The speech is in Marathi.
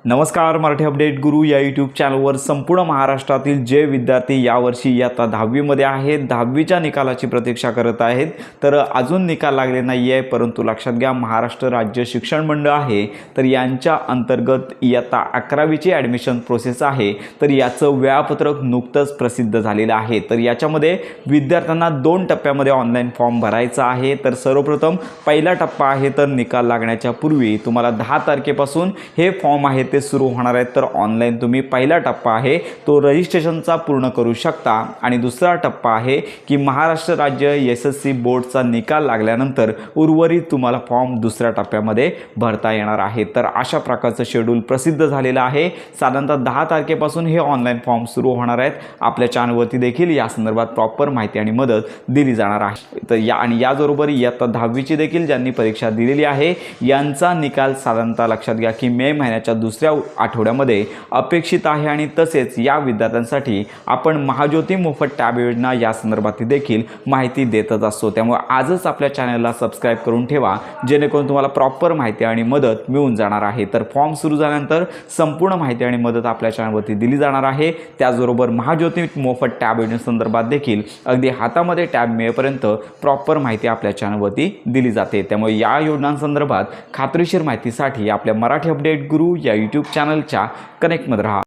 नमस्कार, मराठी अपडेट गुरु या यूट्यूब चॅनलवर संपूर्ण महाराष्ट्रातील जे विद्यार्थी यावर्षी इयत्ता 10वीमध्ये आहेत, 10वीच्या निकालाची प्रतीक्षा करत आहेत, तर अजून निकाल लागले नाही आहे. परंतु लक्षात घ्या, महाराष्ट्र राज्य शिक्षण मंडळ आहे, तर यांच्या अंतर्गत इयत्ता 11वीची ॲडमिशन प्रोसेस आहे. तर याचं वेळापत्रक नुकतंच प्रसिद्ध झालेलं आहे. तर याच्यामध्ये विद्यार्थ्यांना 2 टप्प्यामध्ये ऑनलाईन फॉर्म भरायचा आहे. तर सर्वप्रथम पहिला टप्पा आहे, तर निकाल लागण्याच्या पूर्वी तुम्हाला 10 तारखेपासून हे फॉर्म आहे ते सुरू होणार आहेत. तर ऑनलाईन तुम्ही पहिला टप्पा आहे तो रजिस्ट्रेशनचा पूर्ण करू शकता. आणि दुसरा टप्पा आहे की महाराष्ट्र राज्य SSC बोर्डचा निकाल लागल्यानंतर उर्वरित तुम्हाला फॉर्म दुसऱ्या टप्प्यामध्ये भरता येणार आहे. तर अशा प्रकारचं शेड्यूल प्रसिद्ध झालेलं आहे. साधारणतः 10 तारखेपासून हे ऑनलाईन फॉर्म सुरू होणार आहेत. आपल्या चॅनलवरती देखील या संदर्भात प्रॉपर माहिती आणि मदत दिली जाणार आहे. तर याचबरोबर इयत्ता 10वीची देखील ज्यांनी परीक्षा दिलेली आहे यांचा निकाल साधारणतः लक्षात घ्या की मे महिन्याच्या दुसऱ्या आठवड्यामध्ये अपेक्षित आहे. आणि तसेच या विद्यार्थ्यांसाठी आपण महाज्योती मोफत टॅब योजना या संदर्भात देखील माहिती देतच असतो. त्यामुळे आजच आपल्या चॅनलला सबस्क्राईब करून ठेवा, जेणेकरून तुम्हाला प्रॉपर माहिती आणि मदत मिळून जाणार आहे. तर फॉर्म सुरू झाल्यानंतर संपूर्ण माहिती आणि मदत आपल्या चॅनलवरती दिली जाणार आहे. त्याचबरोबर महाज्योती मोफत टॅब योजनेसंदर्भात देखील अगदी हातामध्ये टॅब मिळेपर्यंत प्रॉपर माहिती आपल्या चॅनलवरती दिली जाते. त्यामुळे या योजनांसंदर्भात खात्रीशीर माहितीसाठी आपल्या मराठी अपडेट गुरु या यूट्यूब चॅनलच्या कनेक्टमध्ये राहा.